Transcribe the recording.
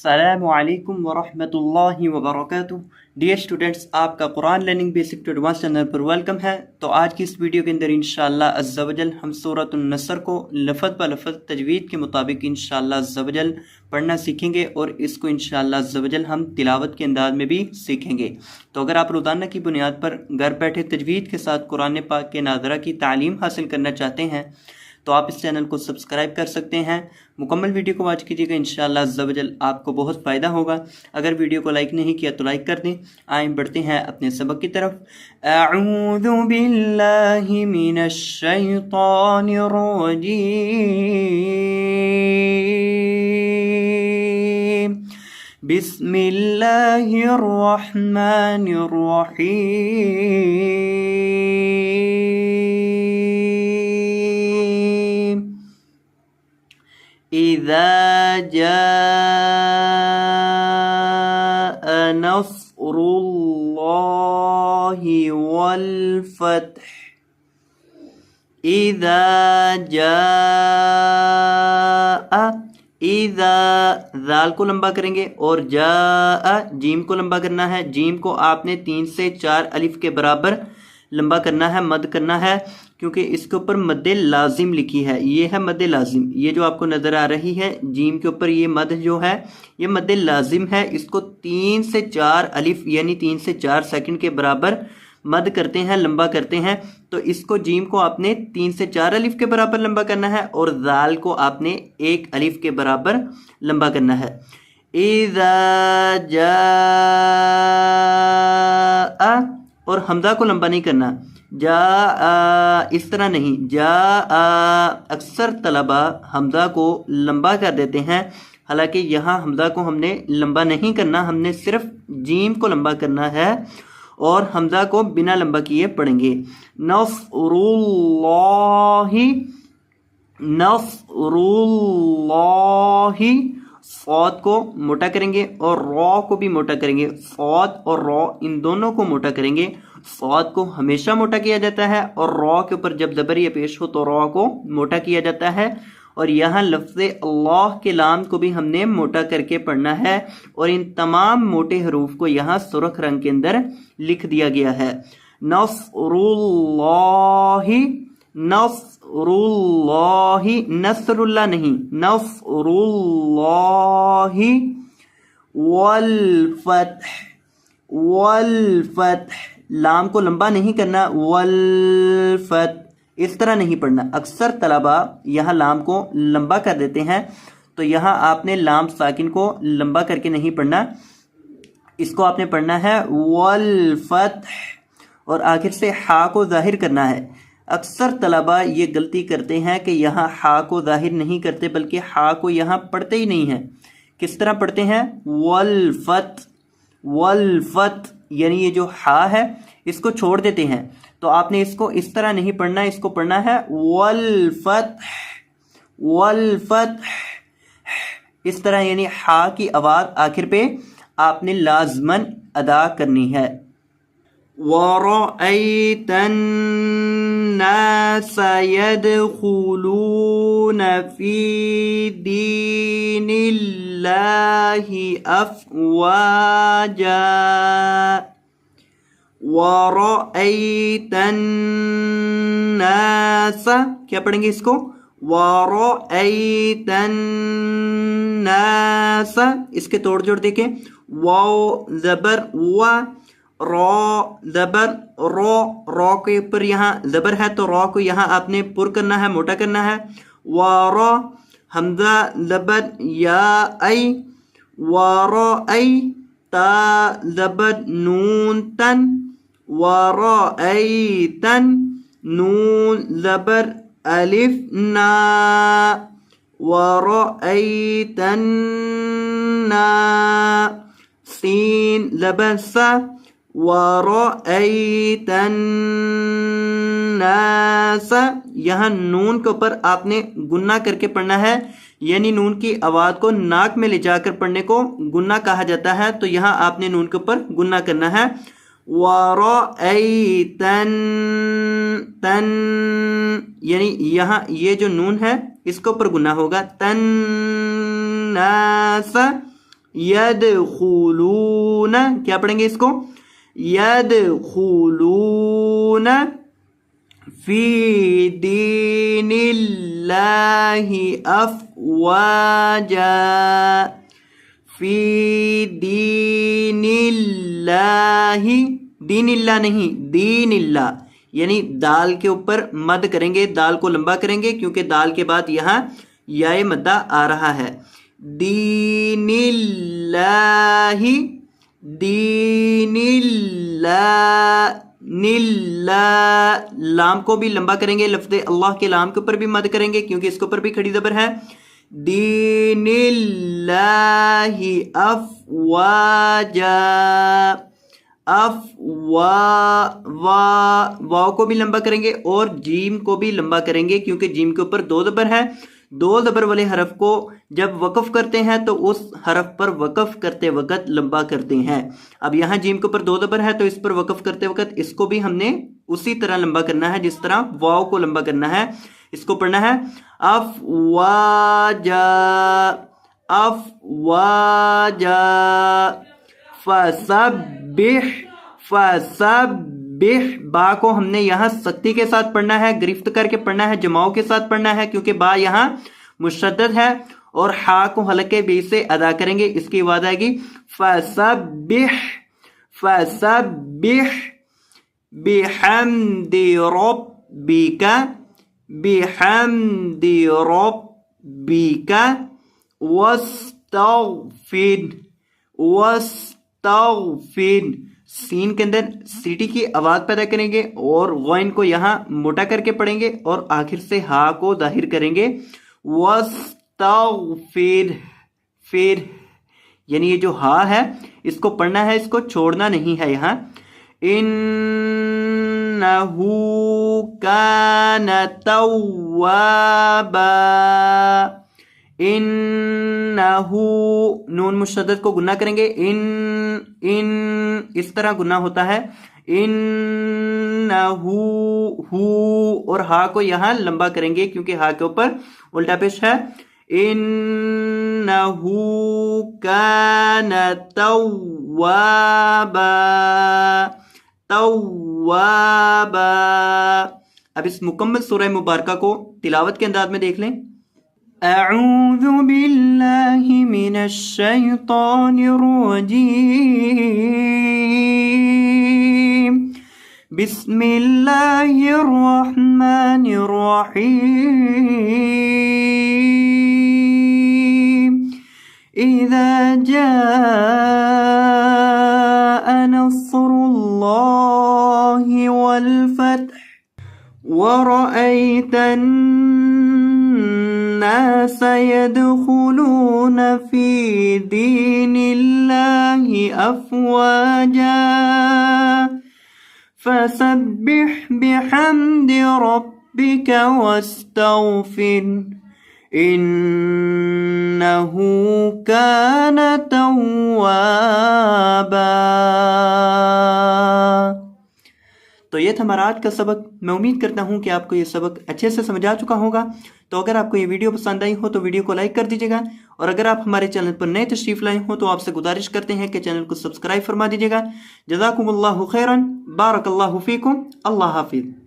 अस्सलामु अलैकुम वरहमतुल्लाहि वबरकातुहू। डियर स्टूडेंट्स, आपका Quran learning basic to advance channel पर वेलकम है। तो आज की इस वीडियो के अंदर इंशाअल्लाह अज़्ज़ा वजल हम सूरत अन-नसर को लफ़ज़ ब लफ़ज़ तजवीद के मुताबिक इंशाअल्लाह अज़्ज़ा वजल पढ़ना सीखेंगे और इसको इंशाअल्लाह अज़्ज़ा वजल हम तिलावत के अंदाज में भी सीखेंगे। तो अगर आप रोज़ाना की बुनियाद पर घर बैठे तजवीद के साथ कुरान पाक के नाज़रा की तालीम हासिल करना चाहते हैं तो आप इस चैनल को सब्सक्राइब कर सकते हैं। मुकम्मल वीडियो को वॉच कीजिएगा, इंशाअल्लाह अज़्ज़ा वजल आपको बहुत फ़ायदा होगा। अगर वीडियो को लाइक नहीं किया तो लाइक कर दें। आइए बढ़ते हैं अपने सबक की तरफ। अऊज़ु बिल्लाहि मिनश शैतानिर रजीम। बिस्मिल्लाहिर रहमानिर रहीम। इज़ा जाअ नस्रुल्लाहि वल फ़त्ह। इज़ा जाअ, इज़ा ज़ाल को लंबा करेंगे और जाअ जीम को लंबा करना है। जीम को आपने 3 से 4 अलिफ के बराबर लंबा करना है, मद करना है, क्योंकि इसके ऊपर मद्दे लाजिम लिखी है। ये है मद्दे लाजिम, ये जो आपको नज़र आ रही है जीम के ऊपर ये मद जो है ये मद्दे लाजिम है। इसको 3 से 4 अलिफ यानी 3 से 4 सेकंड के बराबर मद करते हैं, लंबा करते हैं। तो इसको जीम को आपने 3 से 4 अलिफ के बराबर लंबा करना है और दाल को आपने 1 अलिफ के बराबर लंबा करना है। इज़ा जाअ, और हमजा को लंबा नहीं करना, जा इस तरह नहीं, जा। अक्सर तलबा हमजा को लंबा कर देते हैं, हालांकि यहाँ हमजा को हमने लंबा नहीं करना, हमने सिर्फ जीम को लंबा करना है और हमजा को बिना लंबा किए पढ़ेंगे। नस्रुल्लाहि, नस्रुल्लाहि। सौद को मोटा करेंगे और रॉ को भी मोटा करेंगे। सौद और रॉ इन दोनों को मोटा करेंगे। सौद को हमेशा मोटा किया जाता है और रॉ के ऊपर जब ज़बर पेश हो तो रॉ को मोटा किया जाता है। और यहाँ लफ्ज़ अल्लाह के लाम को भी हमने मोटा करके पढ़ना है और इन तमाम मोटे हरूफ को यहाँ सुर्ख रंग के अंदर लिख दिया गया है। नस्रुल्लाहि, नस्रुल्लाहि, नसरुल्लाह नहीं, नस्रुल्लाहि वल फ़त्ह, वल फ़त्ह। लाम को लंबा नहीं करना, वल फ़त्ह इस तरह नहीं पढ़ना। अक्सर तलबा यहाँ लाम को लंबा कर देते हैं, तो यहाँ आपने लाम साकिन को लंबा करके नहीं पढ़ना, इसको आपने पढ़ना है वल फ़त्ह और आखिर से हा को जाहिर करना है। अक्सर तलबा ये गलती करते हैं कि यहाँ हा को जाहिर नहीं करते बल्कि हा को यहाँ पढ़ते ही नहीं है। किस तरह पढ़ते हैं? वल फ़त्ह, वल फ़त्ह, यानी ये जो हा है इसको छोड़ देते हैं। तो आपने इसको इस तरह नहीं पढ़ना, इसको पढ़ना है वल फ़त्ह, वल फ़त्ह इस तरह, यानी हा की आवाज़ आखिर पे आपने लाजमन अदा करनी है। वरअयतन नास यदखुलून फी दीनिल्लाहि अफ़वाजा। वरअयतन नास, क्या पढ़ेंगे इसको? वरअयतन नास, इसके तोड़ जोड़ देखें। वाओ ज़बर वा, रॉ ज़बर रॉ, रॉ के ऊपर यहाँ ज़बर है तो रॉ को यहाँ आपने पुर करना है, मोटा करना है। वारा हमजा ज़बर या आई, वारा आई ता ज़बर नून तन, वारा आई तन नून ज़बर अलिफ ना, वारा आई तन ना सीन ज़बर सा, वरअयतन नास। यहाँ नून के ऊपर आपने गुन्ना करके पढ़ना है, यानी नून की आवाज़ को नाक में ले जाकर पढ़ने को गुन्ना कहा जाता है। तो यहाँ आपने नून के ऊपर गुन्ना करना है। वरअयतन तन, यानी यहाँ ये जो नून है इसके ऊपर गुना होगा। तन्नास यदखुलून, क्या पढ़ेंगे इसको, यदखुलून फी दीनिल्लाहि अफवाजा, फी दीनिल्लाहि, दीनिल्लाह नहीं दीनिल्लाह, यानी दाल के ऊपर मद करेंगे, दाल को लंबा करेंगे क्योंकि दाल के बाद यहाँ याए मद्दा आ रहा है। दीनिल्लाहि, दीनिल्लाह, निल्ला, लाम को भी लंबा करेंगे, लफ्ज़ अल्लाह के लाम के ऊपर भी मद करेंगे क्योंकि इसके ऊपर भी खड़ी ज़बर है। दीनिल्लाहि अफवाजा, वाव को भी लंबा करेंगे और जीम को भी लंबा करेंगे क्योंकि जीम के ऊपर दो ज़बर है। दो ज़बर वाले हरफ को जब वक़फ़ करते हैं तो उस हरफ पर वक़फ़ करते वक़्त लंबा करते हैं। अब यहाँ जीम के ऊपर दो ज़बर है तो इस पर वक़फ़ करते वक़्त इसको भी हमने उसी तरह लंबा करना है जिस तरह वाव को लंबा करना है। इसको पढ़ना है अफवाजा, अफवाजा। फसब्बिह, फसब्बिह, बा को हमने यहाँ सख्ती के साथ पढ़ना है, गिरफ्त करके पढ़ना है, जमाओं के साथ पढ़ना है क्योंकि बा यहाँ मुशद्दद है, और हा को हल्के बे से अदा करेंगे, इसकी आवाज आएगी फसब्बिह, फसब्बिह बिहम्दि रब्बिका, बिहम्दि रब्बिका वस्तगफिर, वस्तगफिर। सीन के अंदर सीटी की आवाज पैदा करेंगे और गौन को यहाँ मोटा करके पढ़ेंगे और आखिर से हा को जाहिर करेंगे। वस्तगफिर, फिर, यानी ये जो हा है इसको पढ़ना है, इसको छोड़ना नहीं है। यहाँ इन्नहू कान तव्वाबा, इन्नहू, नून मुशद्दद को गुन्ना करेंगे, इन इस तरह गुन्ना होता है। इन्नहू, हू और हा को यहाँ लंबा करेंगे क्योंकि हा के ऊपर उल्टा पेश है। इन्नहू कान तव्वाबा, तव्वाबा। अब इस मुकम्मल सूरह मुबारका को तिलावत के अंदाज में देख लें। अऊज़ु बिल्लाहि मिनश शैतानिर रजीम, बिस्मिल्लाहिर रहमानिर रहीम। इज़ा जाअ नस्रुल्लाहि वल फत्ह वरअयत الناس يدخلون في دين الله أفواجا فسبح بحمد ربك واستغفر إنه كان توابا۔ تو یہ تھا ہمارا آج کا سبق۔ میں امید کرتا ہوں کہ آپ کو یہ سبق اچھے سے سمجھ آ چکا ہوگا۔ تو اگر آپ کو یہ ویڈیو پسند آئی ہو تو ویڈیو کو لائک کر دیجیے گا، اور اگر آپ ہمارے چینل پر نئے تشریف لائے ہوں تو آپ سے گزارش کرتے ہیں کہ چینل کو سبسکرائب فرما دیجیے گا۔ جزاکم اللہ خیرا، بارک اللہ فیکم، اللہ حافظ۔